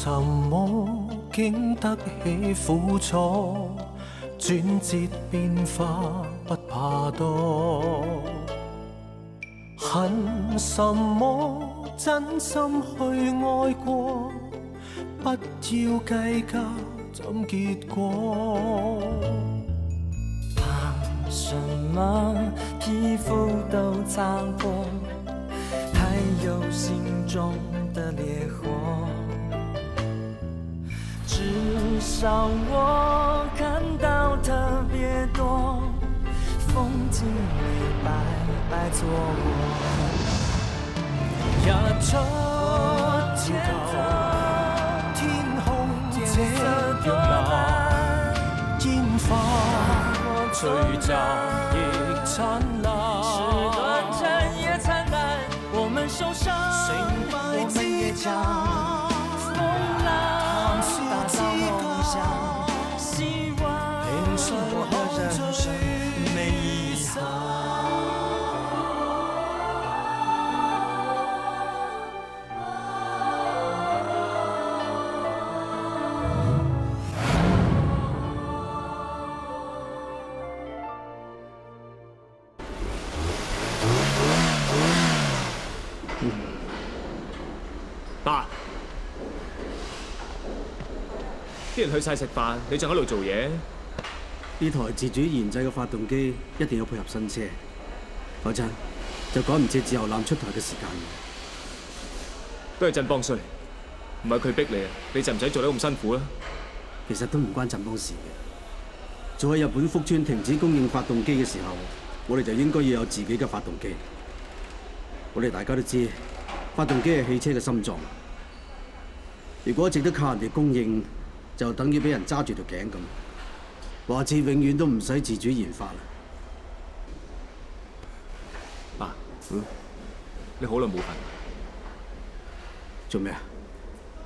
什麼經得起苦楚？轉折變化不怕多。恨什麼真心去愛過？不要計較怎結果。怕什麼皮膚都擦過，還有心中的烈火。至少我看到特別多風景你白白錯過。日出天空這樣藍，煙花璀璨亦燦爛。是短暫也燦爛，我們受傷，我們也將風浪打造夢想，希望生活的人生沒遺憾。爸，啲人去晒食飯，你仲喺度做嘢？呢台自主研製嘅發動機一定要配合新車，否則就趕唔切自由艦出台嘅時間。都係振邦衰，唔係佢逼你啊！你就唔使做得咁辛苦啦。其實都唔關振邦事嘅。早喺日本福川停止供應發動機嘅時候，我哋就應該要有自己嘅發動機。我哋大家都知，發動機係汽車嘅心臟。如果淨得靠人哋供應，就等於俾人揸住條頸咁，話至永遠都唔使自主研發啦。爸，你好耐冇瞓。做咩啊？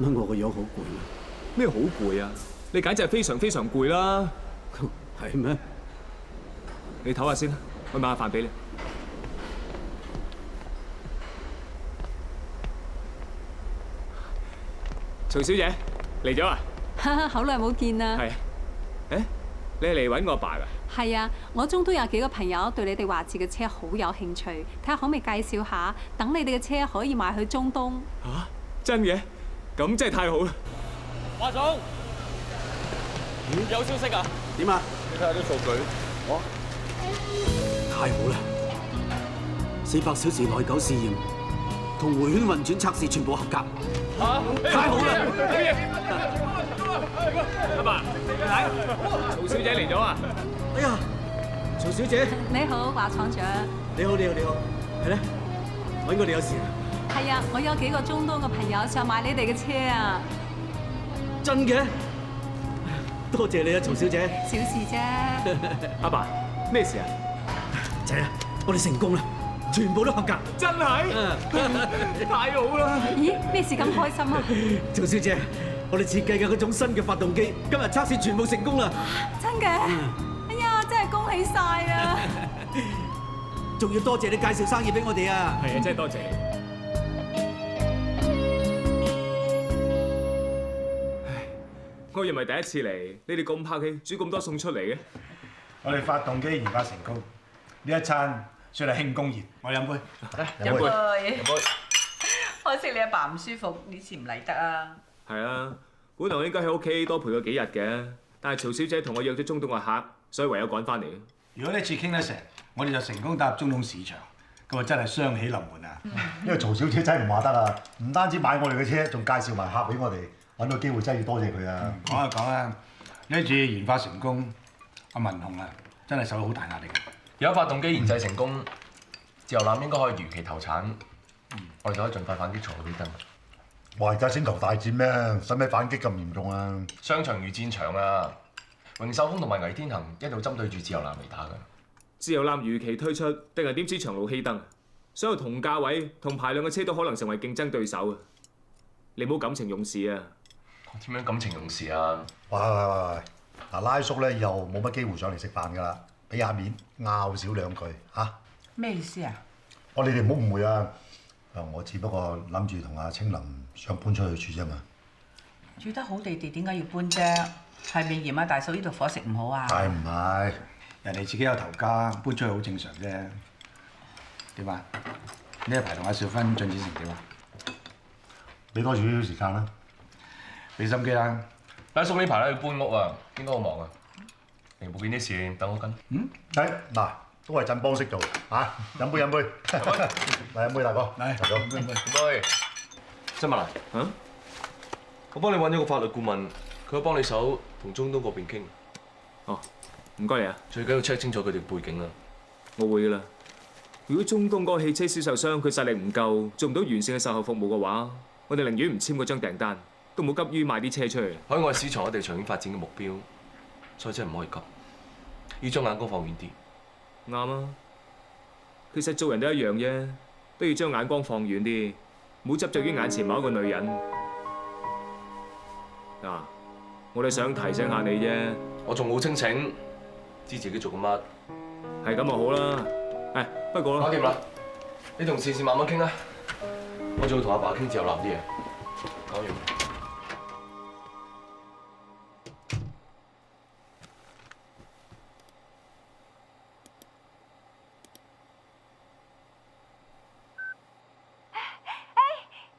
乜我個樣好攰啊？咩好攰啊？你簡直係非常非常攰啦！係咩？你唞下先啦，我買下飯俾你。曹小姐嚟咗啊！好耐冇見啦。係，誒，你係嚟揾我阿爸㗎？係啊，我中都有幾個朋友對你哋華智嘅車好有興趣，睇下可唔可以介紹下，等你哋嘅車可以賣去中東。嚇，真嘅？咁真係太好啦！華總，有消息啊？點啊？你睇下啲數據。太好啦！400小時內9試驗同迴圈運轉測試全部合格。太好啦！阿爸，你睇，曹小姐嚟咗啊！哎呀，曹小姐，你好，華廠長。你好，係咧，揾我哋有事啊？係啊，我有幾個中東嘅朋友想買你哋嘅車啊！真嘅？多謝你啊，曹小姐。小事啫。阿爸，咩事啊？仔啊，我哋成功啦！全部都合格，真係，太好啦！咦，咩事咁開心啊？曹小姐，我哋設計嘅嗰種新嘅發動機，今日測試全部成功啦！真嘅？哎呀，真係恭喜晒啊！仲要多謝你介紹生意俾我哋啊！係啊，真係多謝你。唉，我又唔係第一次嚟，你哋咁客氣，煮咁多餸出嚟嘅。我哋發動機研發成功，呢一餐算係慶功宴，我飲杯。飲杯。可惜你阿爸唔舒服，呢次唔嚟得啊。係啊，本來我應該喺屋企多陪佢幾日嘅，但係曹小姐同我約咗中東嘅客，所以唯有趕翻嚟。如果呢次傾得成，我哋就成功踏入中東市場，咁啊真係雙喜臨門啊！因為曹小姐真係唔話得啊，唔單止買我哋嘅車，仲介紹埋客俾我哋，揾到機會真係要多謝佢啊！講啊講啊，呢次研發成功，阿文雄啊真係受到好大壓力。而家發動機研製成功，自由艦應該可以如期投產，我哋就可以盡快反擊曹比登。哇！而家星球大戰咩？使咩反擊咁嚴重啊？商場如戰場啊！榮秀峰同埋魏天行一路針對住自由艦嚟打㗎。自由艦如期推出，定係點知長路犧牲？所有同價位、同排量嘅車都可能成為競爭對手啊！你唔好感情用事啊！點樣感情用事啊？喂！嗱，拉叔咧以後冇乜機會上嚟食飯㗎啦，俾下面拗少兩句嚇。咩意思啊？你哋唔好誤會啊！我只不過諗住同阿青林想搬出去住啫嘛。住得好地地，點解要搬啫？係咪嫌阿大嫂呢度伙食唔好啊？係唔係？人哋自己有頭家，搬出去好正常啫。點啊？呢一排同阿少芬進展成點啊？俾多少少時間啦，俾心機啦。阿叔呢排咧要搬屋啊，應該好忙啊。零部件啲事等我跟。嗱，都係振邦識做嚇，飲杯。嚟飲杯，大哥。嚟，大哥。唔該。曾文啊，我幫你揾咗個法律顧問，佢會幫你手同中東嗰邊傾。哦，唔該你啊。最緊要 check 清楚佢哋背景啦。我會噶啦。如果中東嗰個汽車銷售商佢實力唔夠，做唔到完善嘅售後服務嘅話，我哋寧願唔簽嗰張訂單，都冇急於賣啲車出去。海外市場我哋長遠發展嘅目標，所以真係唔可以急，要將眼光放遠啲。啱啊！其實做人都一樣啫，都要將眼光放遠啲，唔好執着於眼前某一個女人。嗱，我哋想提醒下你啫。我仲好清醒，知自己做緊乜。係咁就好啦。誒，不過啦，搞掂啦，你同倩倩慢慢傾啦。我仲要同阿爸傾自由男啲嘢。講完。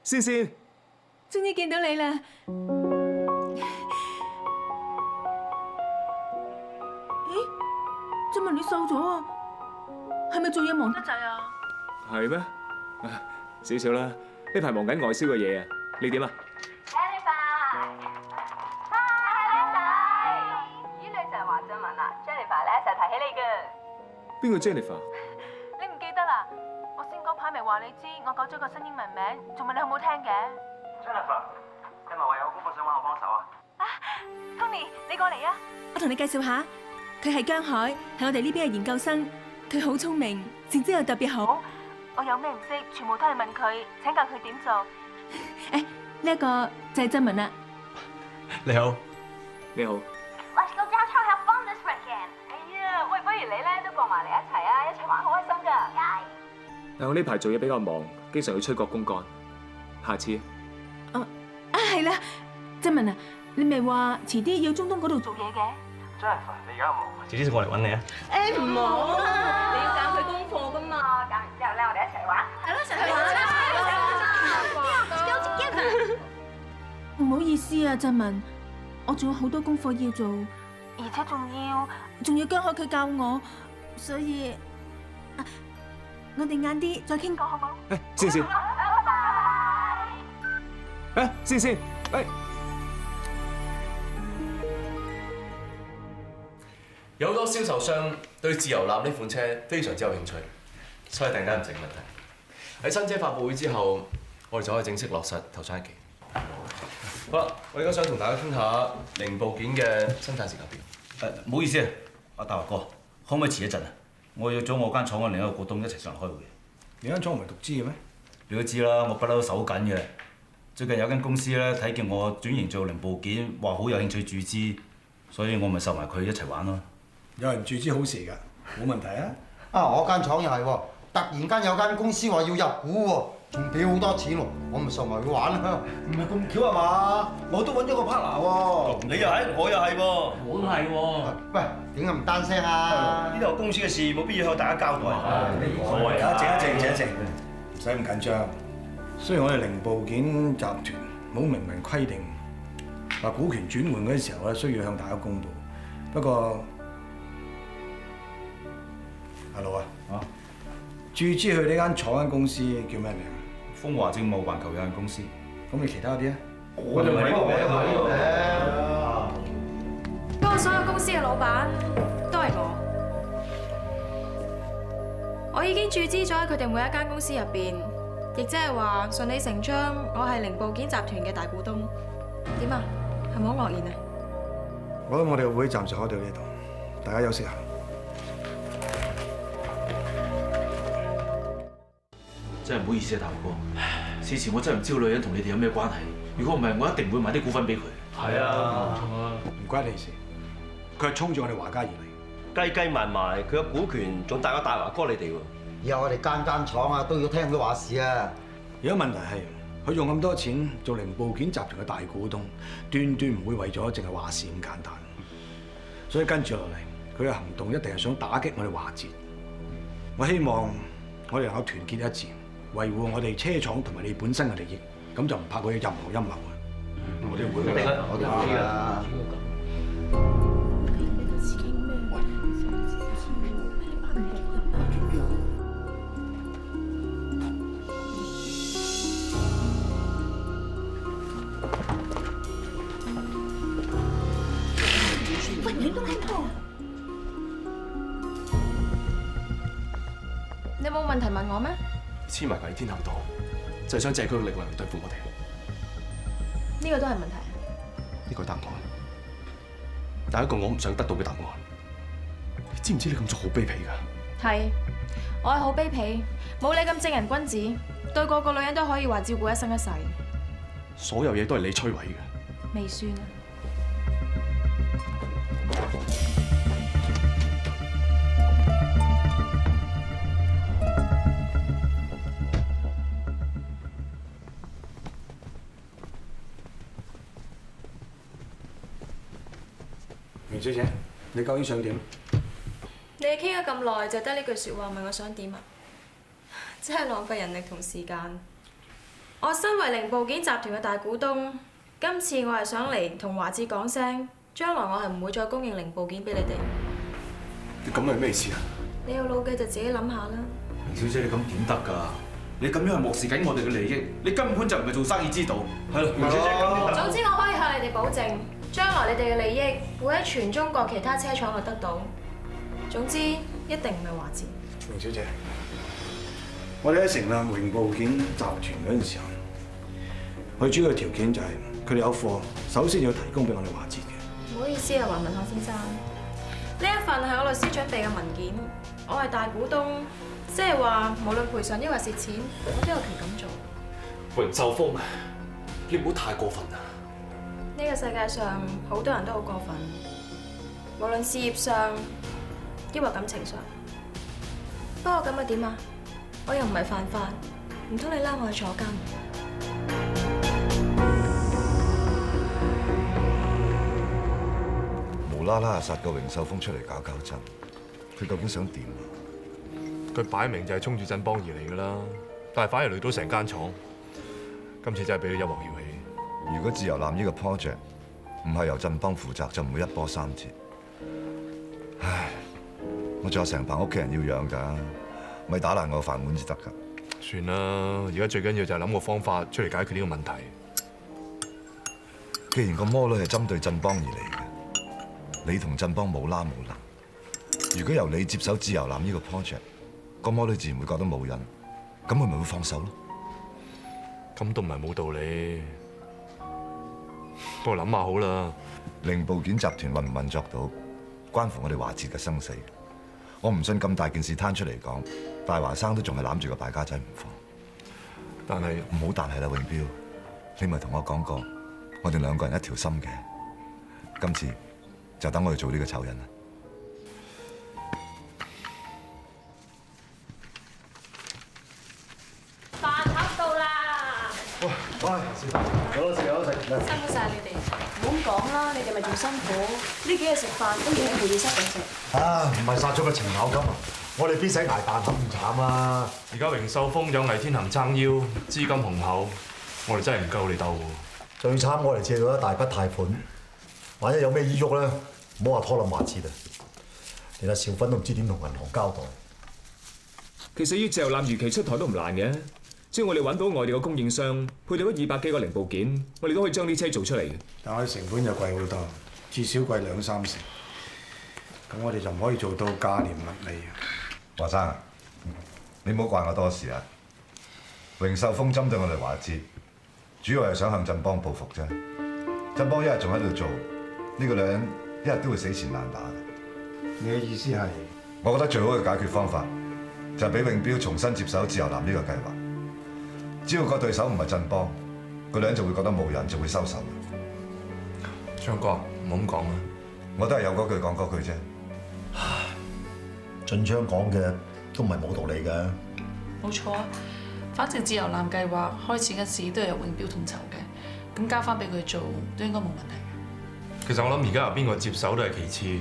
倩倩，終於見到你啦！咦，振文你瘦咗啊？係咪做嘢忙得滯啊？係咩？少少啦，呢排忙緊外銷嘅嘢啊。你點啊 ？Jennifer， 嗨，靚仔，依女就係華振文啊。Jennifer 咧成日提起你嘅。邊個 Jennifer？ 你唔記得啦？我先嗰排咪話你知，我改咗個新英文名，仲問你好唔好聽嘅 ？Jennifer， 你咪話有功課想揾我幫手啊？Tony， 你過嚟啊！我同你介紹下，佢係姜海，係我哋呢邊嘅研究生。佢好聰明，成績又特別好。我有咩唔識，全部都係問佢，請教佢點做。誒，呢一個就係振文啦。你好。你好。Let's go downtown have fun this weekend。哎呀，喂，不如你咧都過埋嚟一齊啊，一齊玩好開心㗎。但我呢排做嘢比較忙，經常要出國公幹。下次。係啦，振文啊，你咪話遲啲要中東嗰度做嘢嘅。Jennifer， 你而家忙，遲啲過嚟揾你啊。誒唔好啊，你要教佢功課㗎嘛，教完之後咧，我哋一齊玩。係咯，成日玩。唔好意思啊，振文，我仲有好多功課要做，而且仲要姜海佢教我，所以我哋晏啲再傾過好冇？倩倩。倩倩，有好多銷售商對自由艦呢款車非常之有興趣，所以突然間唔成問題。喺新車發佈會之後，我哋就可以正式落實投產日期。好啦，我而家想同大家傾下零部件嘅生產時間表。唔好意思啊，阿大華哥，可唔可以遲一陣啊？我約咗我間廠嘅另一個股東一齊上嚟開會。你間廠唔係獨資嘅咩？你都知啦，我不嬲都守緊嘅。最近有間公司咧睇見我轉型做零部件，話好有興趣注資，所以我咪受埋佢一齊玩咯。有人注資好事㗎，冇問題啊！我間廠又係喎，突然間有間公司話要入股喎，仲俾好多錢喎，我咪受埋佢玩啦。唔係咁巧係嘛？我都揾咗個 partner 喎。你又係，我又係喎。我都係喎。喂，點解唔單聲啊？呢度公司嘅事冇必要向大家交代。冇所謂啊！靜，唔使咁緊張。雖然我哋零部件集團冇明文規定話股權轉換嗰啲時候咧需要向大家公佈，不過阿老啊，注資去呢間廠間公司叫咩名？風華政務環球有限公司。咁你其他嗰啲啊？我就喺個名嘅。不過所有公司嘅老闆都係我。我已經注資咗喺佢哋每一間公司入邊。亦即係話順理成章，我係零部件集團嘅大股東。點啊？係咪好愕然啊？我諗我哋個會暫時開到呢度，大家休息下。真係唔好意思啊，大哥。事前我真係唔知道女人同你哋有咩關係。如果唔係，我一定會買啲股份俾佢。係啊，唔關你事。佢係衝住我哋華家而嚟。計埋埋，佢嘅股權仲大過大華哥你哋喎。以後我哋間廠啊都要聽佢話事啊！而家問題係佢用咁多錢做零部件集團嘅大股東，斷斷唔會為咗淨係話事咁簡單。所以跟住落嚟，佢嘅行動一定係想打擊我哋華捷。我希望我哋能夠團結一致，維護我哋車廠同埋你本身嘅利益，咁就唔怕佢有任何陰謀嘅。我哋會㗎，我哋會㗎。喂，你都喺度？你冇問題問我咩？黐埋魏天后度，就係想借佢嘅力量嚟對付我哋。呢個都係問題。呢個答案，但係一個我唔想得到嘅答案。你知唔知你咁做好卑鄙㗎？係，我係好卑鄙，冇你咁正人君子，對個個女人都可以話照顧一生一世。所有嘢都係你摧毀嘅。未算啊！明小姐，你究竟想點？你哋傾咗咁耐，就得呢句説話問我想點啊？真係浪費人力同時間。我身為零部件集團嘅大股東，今次我係想嚟同華捷講聲，將來我係唔會再供應零部件俾你哋。你咁係咩意思啊？你有腦嘅就自己諗下啦。明小姐，你咁點得㗎？你咁樣係漠視緊我哋嘅利益，你根本就唔係做生意之道。係咯，明小姐咁。總之我可以向你哋保證，將來你哋嘅利益會喺全中國其他車廠度得到。總之一定唔係華捷。明小姐，我哋喺成立零部件集團嗰陣時候，佢主要嘅條件就係佢哋有貨，首先要提供俾我哋華捷嘅。唔好意思啊，黃文學先生，呢一份係我律師準備嘅文件，我係大股東，即係話無論賠償抑或蝕錢，我都有權咁做。榮秀峰，你唔好太過分啊！呢個世界上好多人都好過分，無論事業上抑或感情上。不過咁又點啊？我又唔係犯法，唔通你拉我去坐監？無啦啦殺個榮秀峰出嚟搞搞震，佢究竟想點啊？佢擺明就係衝住振邦而嚟㗎啦，但係反而累到成間廠。今次真係俾佢一鑊妖氣。如果自由艦呢個 project 唔係由振邦負責，就唔會一波三折。唉，我仲有成班屋企人要養㗎，咪打爛我飯碗至得㗎。算啦，而家最緊要就係諗個方法出嚟解決呢個問題。既然個魔女係針對振邦而嚟嘅，你同振邦冇啦冇能。如果由你接手自由艦呢個 project，個魔女自然會覺得冇癮，咁佢咪會放手咯。咁都唔係冇道理。不過諗下好啦，零部件集團運唔運作到，關乎我哋華捷嘅生死。我唔信咁大件事攤出嚟講，大華生都仲係攬住個敗家仔唔放。但係唔好但係啦，永彪，你咪同我講過，我哋兩個人一條心嘅。今次就等我哋做呢個醜人啦。飯盒到啦！喂，食飯，有得食有得食。辛苦晒你哋，唔好咁講啦，你哋咪仲辛苦，呢幾日食飯都已經冇嘢塞緊食。啊，唔係殺咗個程咬金啊！我哋邊使捱飯盒咁慘啊！而家榮秀峰有魏天行撐腰，資金雄厚，我哋真係唔夠你鬥喎。最慘我哋借到一大筆貸款，萬一有咩依喐咧，唔好話拖冧華捷啊！連阿兆芬都唔知點同銀行交代。其實要自由艦如期出台都唔難嘅，只要我哋揾到外地嘅供應商，配到咗200幾個零部件，我哋都可以將啲車做出嚟嘅。但係成本又貴好多，至少貴2-3成。咁我哋就唔可以做到價廉物美。華生，你唔好怪我多事啊！榮秀峰針對我哋華捷，主要係想向振邦報復啫。振邦一日仲喺度做，呢個女人一日都會死纏爛打嘅。你嘅意思係？我覺得最好嘅解決方法就係俾永彪重新接手自由艦呢個計劃。只要個對手唔係振邦，個女人就會覺得冇人，就會收手。昌哥，唔好咁講啊！我都係有嗰句講嗰句啫。俊昌講嘅都唔係冇道理嘅。冇錯啊，反正自由艦計劃開始嗰時都係由永標統籌嘅，咁交翻俾佢做都應該冇問題嘅。其實我諗而家由邊個接手都係其次，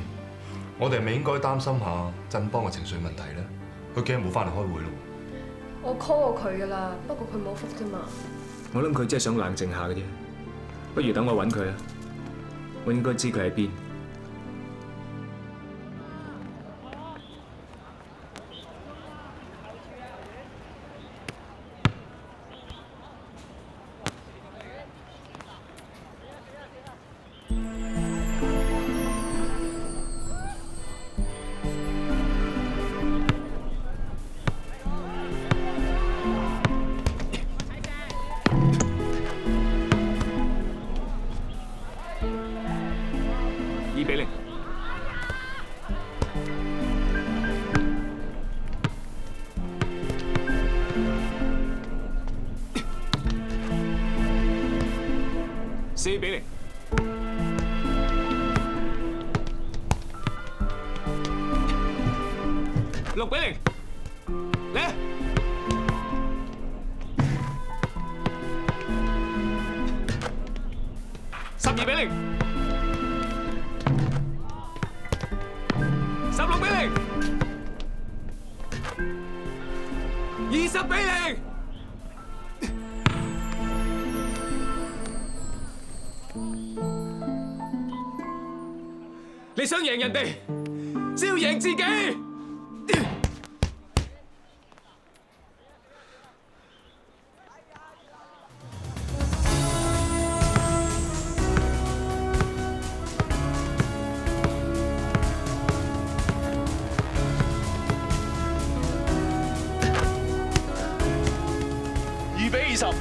我哋係咪應該擔心下振邦嘅情緒問題咧？佢驚冇翻嚟開會咯。我 call 過佢噶啦，不過佢冇覆啫嘛。我諗佢真係想冷靜下嘅啫，不如等我揾佢啊！我應該知佢喺邊。2比0。4比0。6比0。嚟。12比0。16比0。20比0。你想贏人哋，先要贏自己。2比20。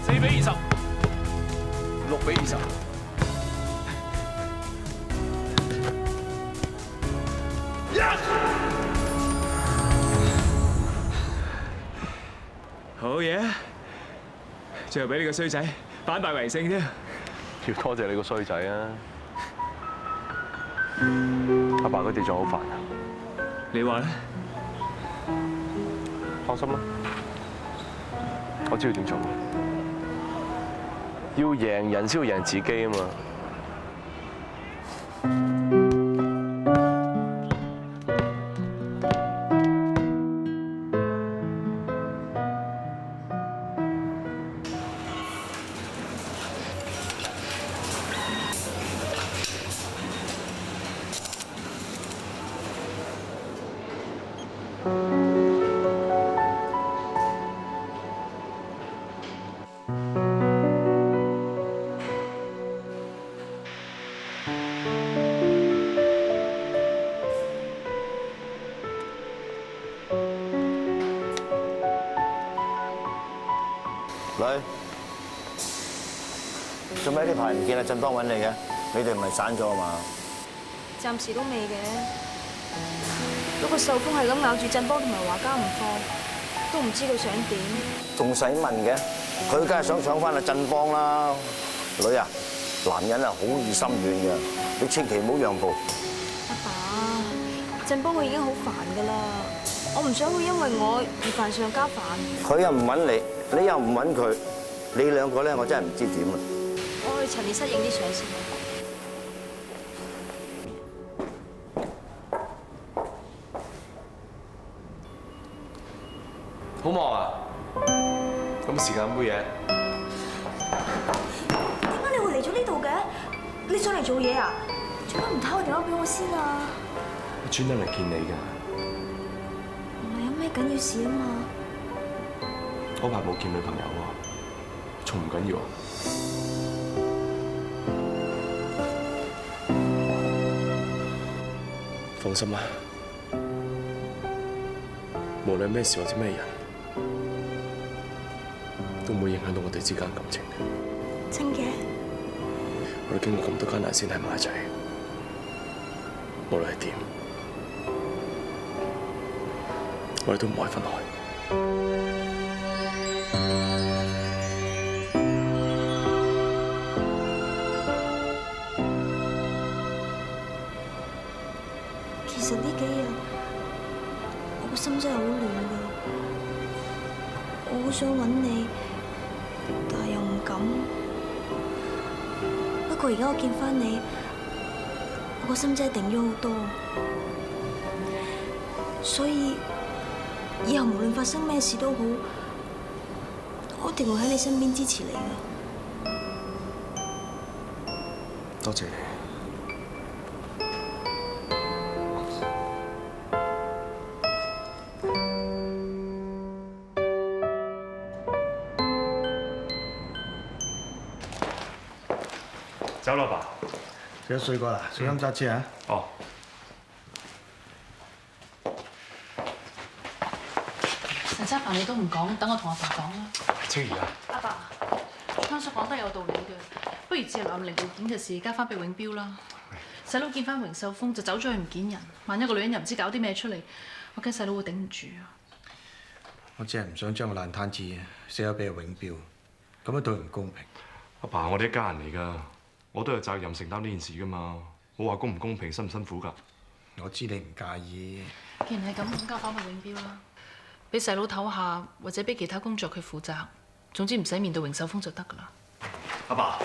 4比20。6比20。好嘢，最後俾你個衰仔反敗為勝啫。要多謝你個衰仔啊！阿爸佢哋仲好煩啊！你話咧？放心啦，我知道點做。要贏人先要贏自己啊嘛！女，做咩呢排唔見阿振邦揾你嘅？你哋唔係散咗啊嘛？暫時都未嘅，不過秀峰係咁咬住振邦同埋華家唔放，都唔知佢想點。仲使問嘅？佢梗係想搶翻阿振邦啦！女啊，男人啊好易心軟嘅，你千祈唔好讓步。阿爸，振邦佢已經好煩㗎啦，我唔想佢因為我而煩上加煩。佢又唔揾你，你又唔揾佢，你兩個咧，我真係唔知點啊！我去陳列室影啲相先。好忙啊！咁時間飲杯嘢。點解你會嚟咗呢度嘅？你上嚟做嘢啊？做乜唔打個電話俾我先啊？我專登嚟見你㗎。唔係有咩緊要事啊嘛？嗰排冇見女朋友喎，仲唔緊要啊？放心啦，無論咩事或者咩人，都唔會影響到我哋之間感情嘅。真嘅？我哋經過咁多艱難先喺埋一齊，無論係點，我哋都唔可以分開。呢幾日我個心真係好亂㗎，我好想揾你，但係又唔敢。不過而家我見返你，我個心真係定咗好多。所以以後無論發生咩事都好，我一定會喺你身邊支持你㗎。多謝你。走啦，爸。幾多歲過啦？小心揸車啊！哦。成餐飯你都唔講，等我同阿爸講啦。青兒啊！阿爸，湯叔講得有道理嘅，不如自由攬零部件嘅事交翻俾永標啦。細佬見翻榮秀峰就走咗去唔見人，萬一個女人又唔知搞啲咩出嚟，我驚細佬會頂唔住啊！我只係唔想將個爛攤子卸咗俾阿永標，咁樣對佢唔公平。阿爸，我哋一家人嚟㗎，我都有責任承擔呢件事㗎嘛。冇話公唔公平、辛唔辛苦㗎。我知你唔介意。既然係咁，交翻俾永標啦，俾細佬唞下，或者俾其他工作佢負責。總之唔使面對榮秀峰就得㗎啦。阿爸，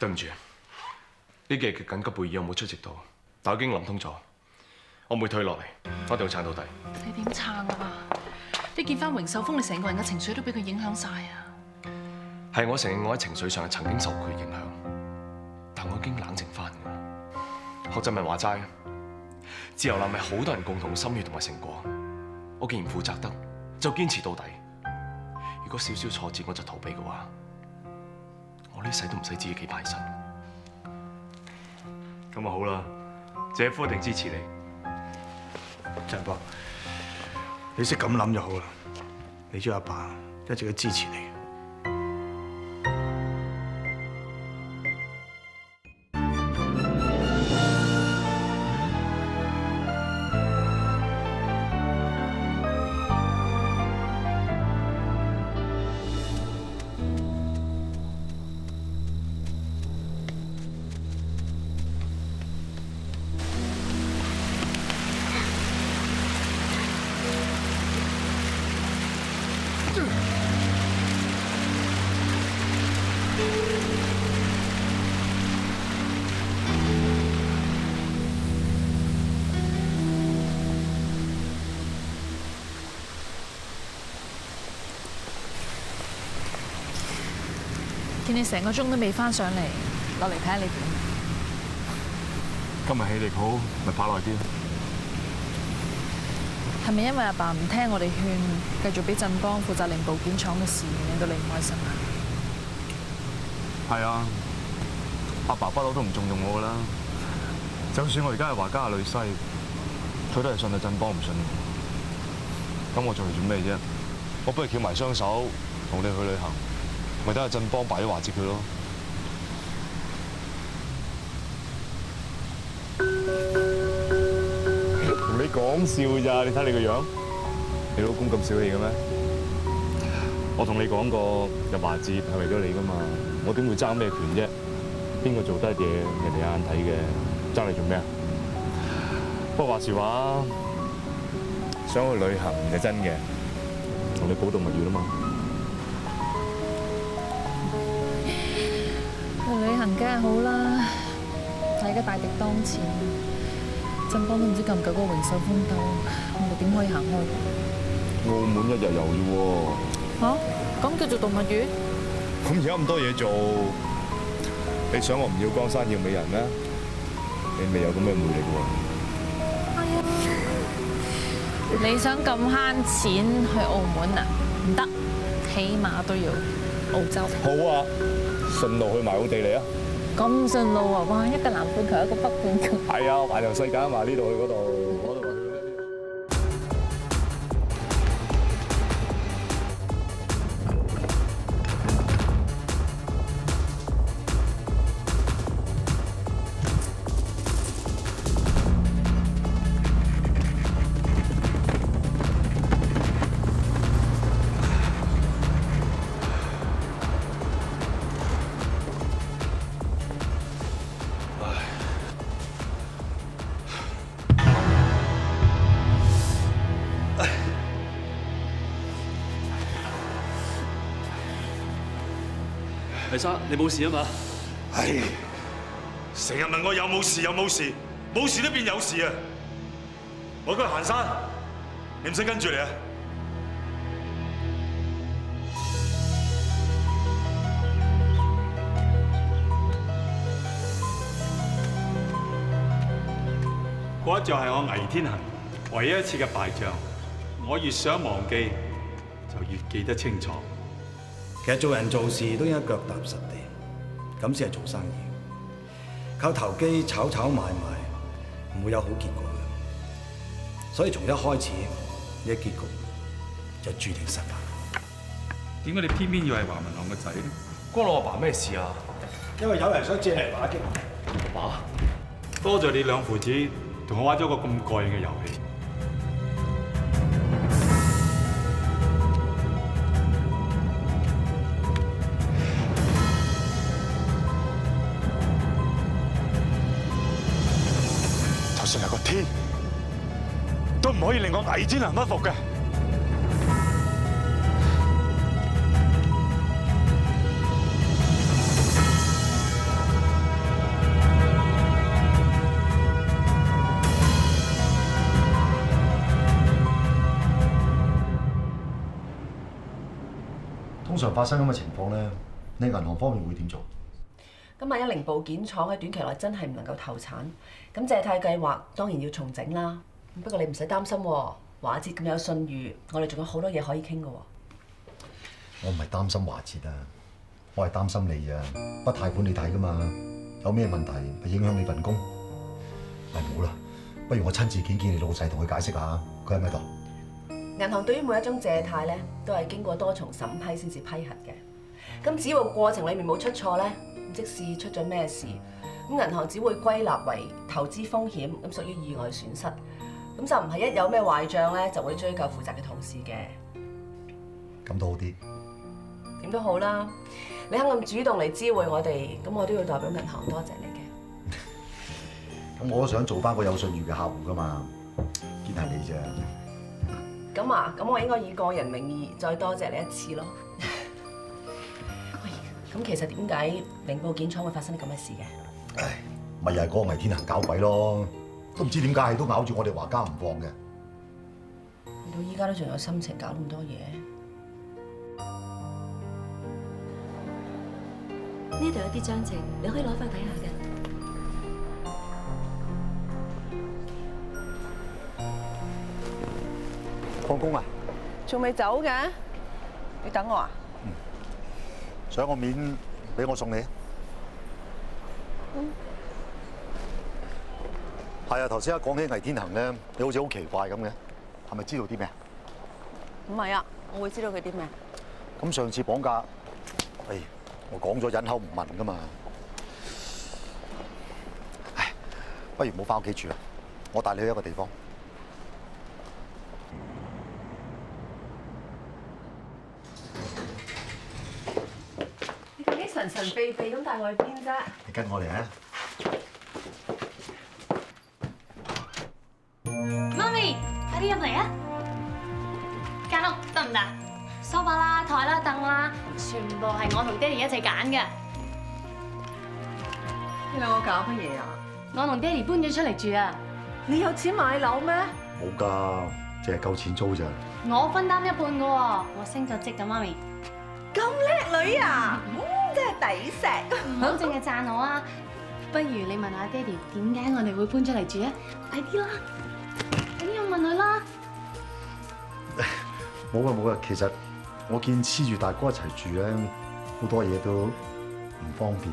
對唔住，呢幾日嘅緊急會議我冇出席到，但我已經諗通咗，我唔會退落嚟，我一定要撐到底。你點撐啊爸？你見翻榮秀峰，你成個人嘅情緒都俾佢影響晒啊！係我承認我喺情緒上曾經受佢影響，但我已經冷靜翻㗎啦。學振文話齋，自由男係好多人共同嘅心血同埋成果。我既然負責得，就堅持到底。如果少少挫折我就逃避嘅話，我呢世都唔使自己企翻起身。咁啊好啦，姐夫一定支持你。振邦，你識咁諗就好啦。你知阿爸一直都支持你。見你成個鐘都未翻上嚟，落嚟睇下你點。今日氣力好，咪跑耐啲。係咪因為阿爸唔聽我哋勸，繼續俾振邦負責零部件廠嘅事，令到你唔開心啊？係啊，阿爸不嬲都唔重用我㗎啦。就算我而家係華家嘅女婿，佢都係信阿振邦唔信我。咁我做嚟做咩啫？我不如翹埋雙手同你去旅行。咪等阿振邦擺咗話接佢咯。同你講笑咋？你睇你個樣，你老公咁小氣嘅咩？我同你講過，入華接係為咗你噶嘛，我點會爭咩權啫？邊個做得嘢，人哋眼睇嘅，爭你做咩啊？不過話時話，想去旅行係真嘅，同你保度蜜月啊嘛。旅行梗係好啦，但而家大敵當前，振邦都唔知夠唔夠嗰個榮秀峰鬥，我哋點可以行開？澳門一日遊啫喎。嚇？咁叫做度蜜月？咁而家咁多嘢做，你想我唔要江山要美人咩？你未有咁嘅魅力喎。你想咁慳錢去澳門啊？唔得，起碼都要澳洲。好啊！順路去埋奧地利啊！咁順路啊！哇，一個南半球，一個北半球。係啊，環遊世界啊嘛！呢度去嗰度，嗰度去嗰度。黎生，你冇事啊嘛？唉，成日問我有冇事有冇事，冇事都變有事啊！我今日行山，你唔使跟住嚟啊！嗰一仗係我魏天行唯一一次嘅敗仗，我越想忘記，就越記得清楚。其實做人做事都應該腳踏實地，咁先係做生意。靠投機炒炒賣賣，唔會有好結果嘅。所以從一開始，呢個結局就注定失敗。點解你偏偏要係華文郎個仔咧？關我阿爸咩事啊？因為有人想借嚟打擊我。爸，多謝你兩父子同我玩咗個咁過癮嘅遊戲。就算係個天，都唔可以令我魏天行屈服嘅。通常發生咁嘅情況咧，你銀行方面會點做？咁萬一零部件廠喺短期內真係唔能夠投產，咁借貸計劃當然要重整啦。不過你唔使擔心喎，華捷咁有信譽，我哋仲有好多嘢可以傾㗎喎。我唔係擔心華捷啊，我係擔心你啊。筆貸款你睇㗎嘛，有咩問題咪影響你份工？咪唔好啦，不如我親自見你老細，同佢解釋下，佢喺咪度？銀行對於每一宗借貸咧，都係經過多重審批先至批核嘅。咁只要過程裡面冇出錯咧，即使出咗咩事，咁銀行只會歸納為投資風險，咁屬於意外損失。咁就唔係一有咩壞帳咧，就會追究負責嘅同事嘅。咁都好啲。點都好啦，你肯咁主動嚟知會我哋，咁我都要代表銀行多謝你嘅。咁我都想做翻個有信譽嘅客戶㗎嘛，見係你啫。咁啊，咁我應該以個人名義再多謝你一次咯。喂，咁其實點解零部件廠會發生啲咁嘅事嘅？唉，咪又係嗰個魏天行搞鬼咯，都唔知點解係都咬住我哋華家唔放嘅。你到依家都仲有心情搞咁多嘢？呢度有啲章程，你可以攞翻睇下嘅。放工啊？仲未走嘅？你等我啊？上個面俾我送你。係啊，頭先一講起魏天行咧，你好似好奇怪咁嘅，係咪知道啲咩？唔係啊，我會知道佢啲咩？咁上次綁架，我講咗忍口唔問噶嘛。唉，不如唔好翻屋企住啦，我帶你去一個地方。神神秘秘咁帶我去邊啫？你跟我嚟啊！媽咪，快啲入嚟啊！間屋得唔得？梳化啦、台啦、凳啦，全部係我同爹哋一齊揀嘅。你兩個搞乜嘢啊？我同爹哋搬咗出嚟住啊！你有錢買樓咩？冇㗎，淨係夠錢租咋。我分擔一半㗎喎，我升咗職㗎，媽咪。咁叻女啊！真係抵食，唔好淨係讚我啊！不如你問下爹哋點解我哋會搬出嚟住啊？快啲啦，快啲問佢啦！冇啊冇啊，其實我見黐住大哥一齊住咧，好多嘢都唔方便，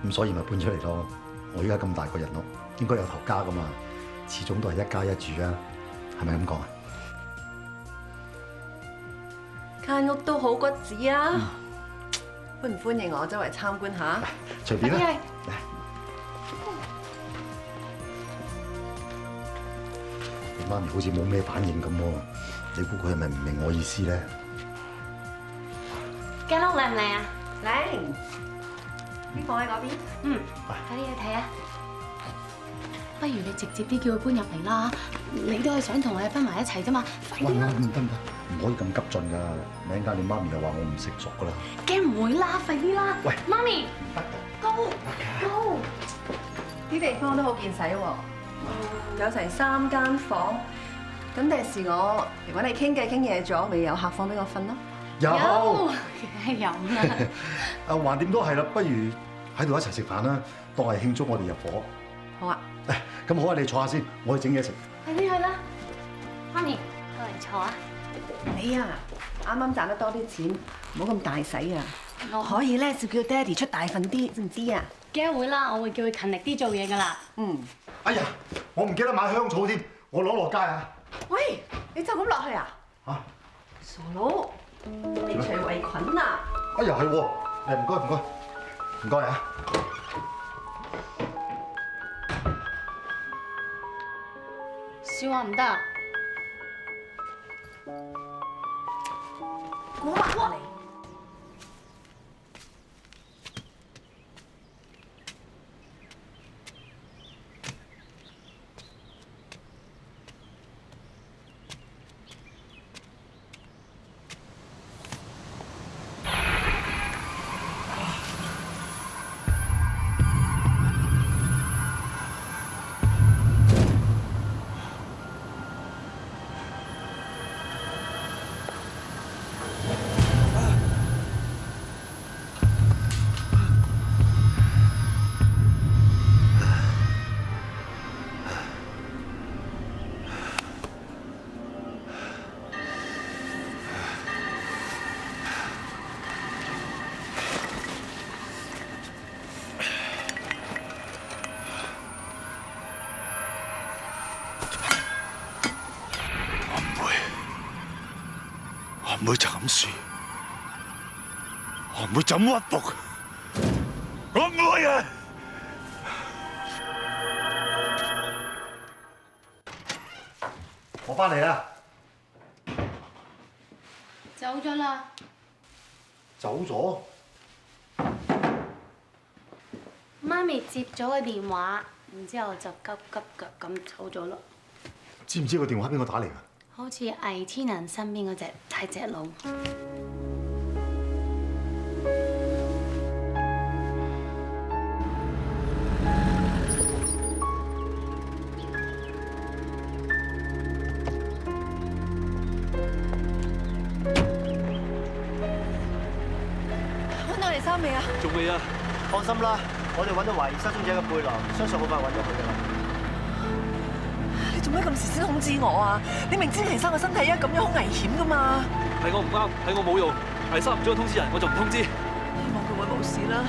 咁所以咪搬出嚟咯。我依家咁大個人咯，應該有頭家噶嘛，始終都係一家一住啊，係咪咁講啊？間屋都好骨子啊！歡唔歡迎我周圍參觀下？隨便啦。你媽咪好似冇咩反應咁喎，你估佢係咪唔明我意思咧？間屋靚唔靚啊？靚。邊房喺嗰邊？嗯，快啲去睇啊！不如你直接啲叫佢搬入嚟啦。你都係想同我哋搬埋一齊啫嘛。喂，唔得，唔可以咁急進㗎。咪陣間你媽咪又話我唔識熟㗎啦。驚唔會啦，快啲啦！喂，媽咪，高，啲地方都好見使喎，有成3間房。咁第時我嚟揾你傾偈傾夜咗，咪有客房俾我瞓咯。有，梗係有啦。橫掂都係啦，不如喺度一齊食飯啦，當係慶祝我哋入伙。好啊。咁好啊，你坐下先，我去整嘢食。快啲去啦，媽咪，過嚟坐啊！你啊，啱啱賺得多啲錢，唔好咁大使啊！我可以咧就叫爹哋出大份啲，知唔知啊？梗係會啦，我會叫佢勤力啲做嘢㗎啦。哎呀，我唔記得買香草添，我攞落街啊！喂，你就咁落去啊？傻佬，你除圍裙啊？哎呀係喎，唔該啊！笑話唔得啊！我話你。我唔會就咁輸，我唔會就咁屈服，我唔會啊！我翻嚟啦，走咗啦。走咗。媽咪接咗個電話，然之後就急急腳咁走咗咯。知唔知個電話邊個打嚟㗎？好似魏天人身邊嗰隻大隻佬。揾到你衫未啊？仲未啊？放心啦，我哋揾到懷疑失蹤者嘅背囊，相信好快揾到佢㗎啦。你做咩咁遲先通知我啊？你明知黎生個身體而家咁樣好危險㗎嘛？係我唔啱，係我冇用。黎生唔早通知人，我就唔通知。希望佢會冇事啦。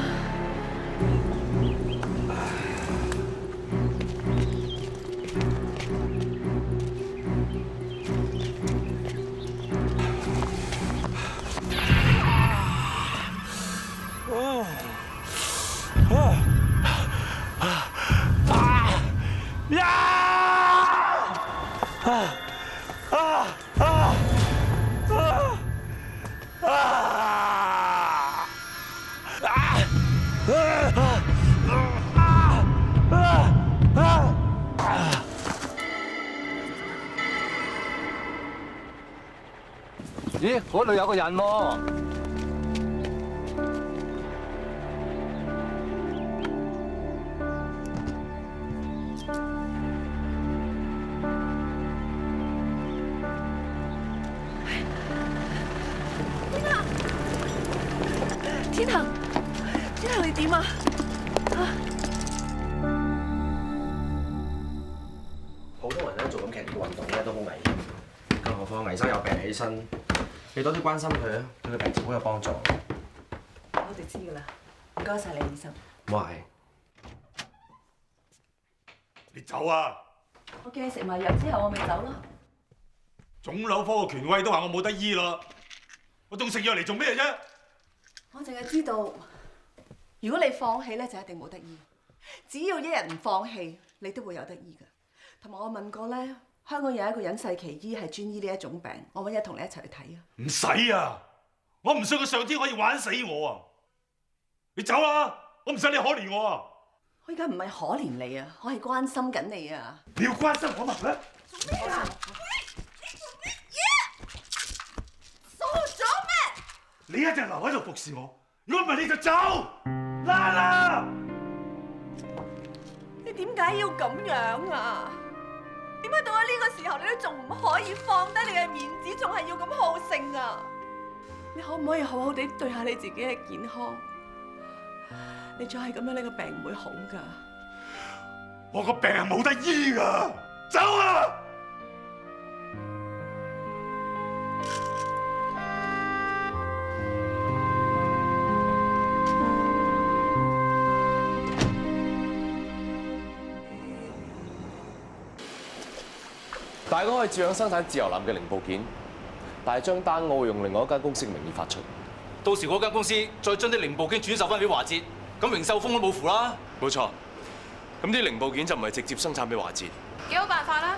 咦，嗰度有個人喎！天恒，你點啊？好多人咧做咁劇烈嘅運動咧都好危險，更何況黎生有病起身，你多啲關心佢啊，對佢病情好有幫助。我哋知㗎啦，唔該晒你，醫生。喂，你走啊！我叫你食埋藥之後，我咪走咯。腫瘤科嘅權威都話我冇得醫啦，我仲食藥嚟做咩啫？我淨係知道，如果你放棄咧，就一定冇得醫。只要一日唔放棄，你都會有得醫㗎。同埋我問過咧，香港有一個隱世奇醫係專醫呢一種病，我揾日同你一齊去睇啊！唔使啊！我唔信個上天可以玩死我啊！你走啦！我唔使你可憐我啊！我而家唔係可憐你啊，我係關心緊你啊！你要關心我咪啦？做咩啊？傻咗咩？你一直留喺度服侍我，如果唔係你就走，啦！你點解要咁樣啊？點解到咗呢個時候，你都仲唔可以放低你嘅面子，仲係要咁好勝啊？你可唔可以好好地對下你自己嘅健康？你再係咁樣，你個病唔會好㗎。我個病係冇得醫㗎，走啊！大家可以照樣生產自由艦嘅零部件，但係張單我會用另外一間公司嘅名義發出。到時嗰間公司再將啲零部件轉售翻俾華捷，咁榮秀豐都冇符啦。冇錯，咁啲零部件就唔係直接生產俾華捷。幾好辦法啦！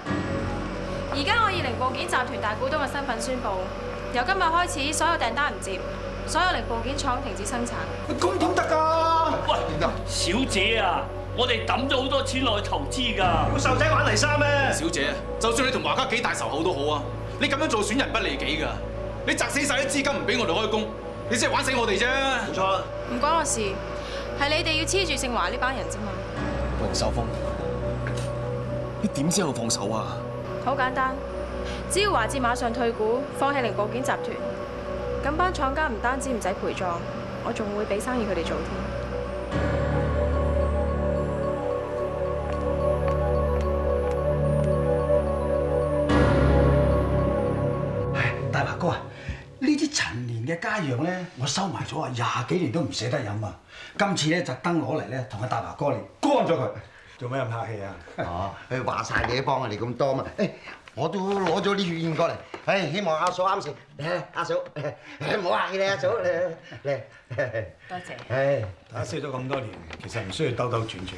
而家我以零部件集團大股東嘅身份宣布，由今日開始，所有訂單唔接，所有零部件廠停止生產。咁點得㗎？喂，點得？小姐啊！我哋抌咗好多錢落去投資㗎，個細路仔玩泥沙咩？小姐，就算你同華家幾大仇口都好啊，你咁樣做損人不利己㗎。你砸死晒啲資金唔俾我哋開工，你先係玩死我哋啫。冇錯。唔關我事，係你哋要黐住盛華呢班人啫嘛。榮秀豐，你點知我放手啊？好簡單，只要華捷馬上退股，放棄零部件集團，咁班廠家唔單止唔使賠葬，我仲會俾生意佢哋做添。大華哥啊，呢支陳年嘅佳釀咧，我收埋咗啊，20幾年都唔捨得飲啊！今次咧特登攞嚟咧，同阿大華哥嚟乾咗佢。做咩咁客氣啊？哦，話晒你幫我哋咁多嘛，我都攞咗啲血燕過嚟，希望阿嫂啱食。阿嫂，唔好客氣咧，阿嫂，嚟。多謝。打識咗咁多年，其實唔需要兜兜轉轉。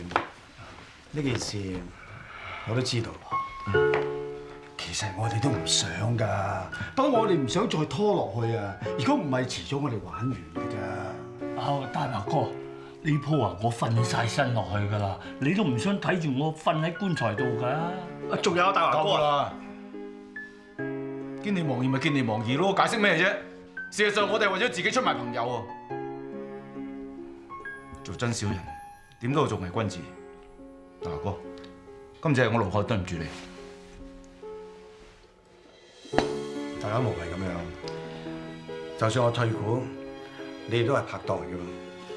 呢件事我都知道。其實我哋都唔想㗎，不過我哋唔想再拖落去啊！如果唔係，遲早我哋玩完㗎咋。大華哥，呢鋪啊，我瞓晒身落去㗎啦，你都唔想睇住我瞓喺棺材度㗎？仲有大華哥啦，見利忘義咪見利忘義咯，解釋咩啫？事實上我哋係為咗自己出賣朋友啊！做真小人，點都要做偽君子。大華哥，今次係我勞害，對唔住你。大家無謂咁樣，就算我退股，你哋都係拍檔嚟㗎嘛。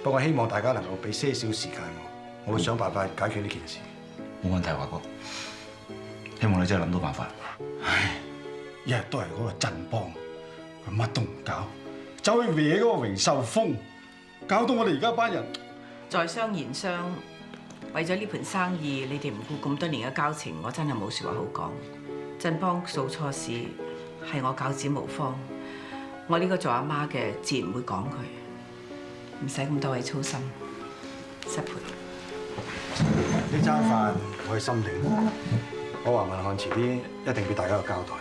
不過希望大家能夠俾些少時間我會想辦法解決呢件事。冇問題，華哥。希望你真係諗到辦法。唉，一日都係嗰個振邦，佢乜都唔搞，走去搲嗰個榮秀豐，搞到我哋而家班人在商言商，為咗呢盤生意，你哋唔顧咁多年嘅交情，我真係冇説話好講。振邦做錯事，係我教子無方，我呢個做阿媽嘅自然會講佢，唔使咁多位操心，失陪。呢餐飯我係心定，我話文漢遲啲一定俾大家個交代。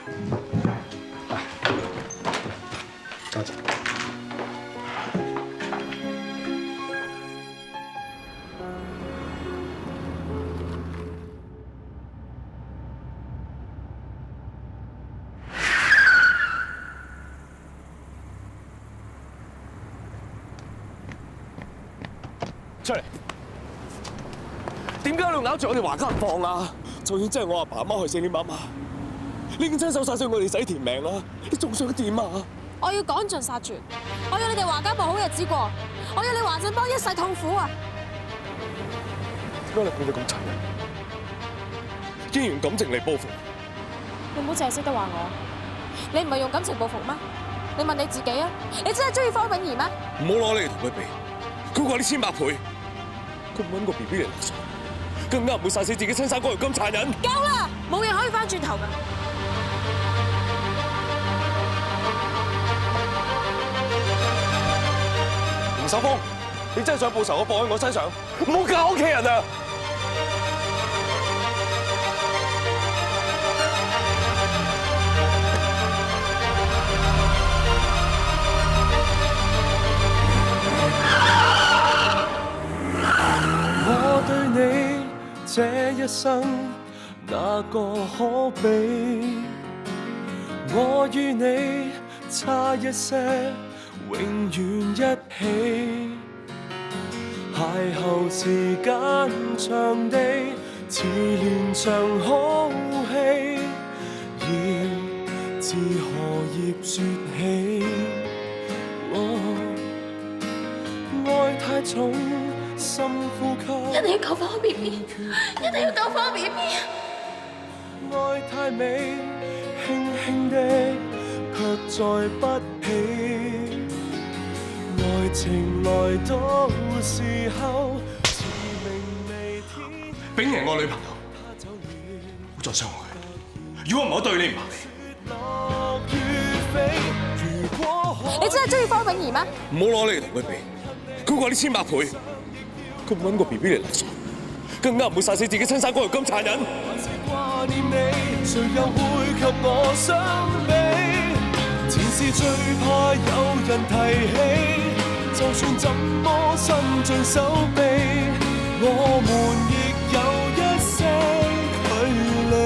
多謝。出嚟！點解你要咬住我哋華家唔放啊？就算真係我阿爸阿媽害死你媽媽，你已經親手殺死我哋仔田命啦，你仲想點啊？我要趕盡殺絕，我要你哋華家冇好日子過，我要你華振邦一世痛苦啊！點解你變到咁殘忍？竟然用感情嚟報復？你唔好淨係識得話我，你唔係用感情報復咩？你問你自己啊，你真係中意方永儀咩？唔好攞你嚟同佢比，佢過你千百倍。佢唔揾個 BB 嚟勒索，更加唔會殺死自己親生哥兒咁殘忍。夠啦，冇嘢可以翻轉頭㗎。吳秀豐，你真係想報仇，我報喺我身上，唔好教屋企人啊！我對你生，哪個可比？我與你差一些，永遠一起。邂逅時間長地，似連場好戲，要自何葉説起？愛太重，深呼吸。一定要救翻我 BB， 一定要救翻我 BB。愛太美，輕輕的，卻載不起。愛情來到時候，似明媚天。炳係我女朋友，唔好再傷害佢。如果唔係，我對你唔客氣。你真係中意方永儀咩？唔好攞你同佢比，佢過你千百倍。佢唔揾個 BB 嚟勒索，更加唔會殺死自己親生哥又咁殘忍。掛念你，誰又會及我相比？前事最怕有人提起，就算怎麼伸盡手臂，我們亦有一些距離。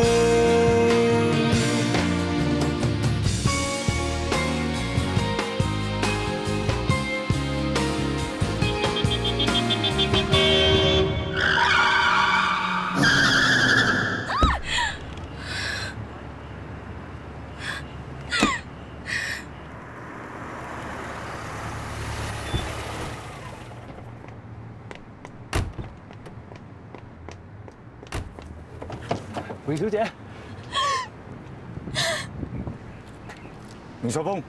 榮小姐，榮秀峰，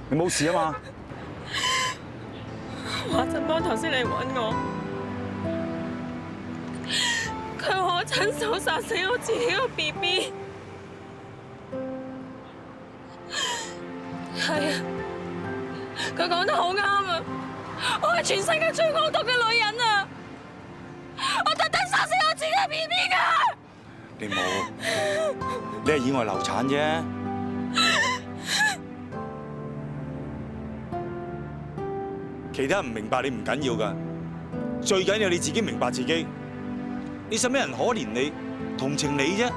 你冇事啊嘛？華振邦頭先嚟揾我，佢話我親手殺死我自己個 BB。係啊，佢講得好啱啊！我係全世界最惡毒嘅女人啊！我特登殺死我自己個 BB 㗎！你冇，你係意外流產啫。其他人唔明白你唔緊要㗎，最緊要你自己明白自己。你使咩人可憐你、同情你啫？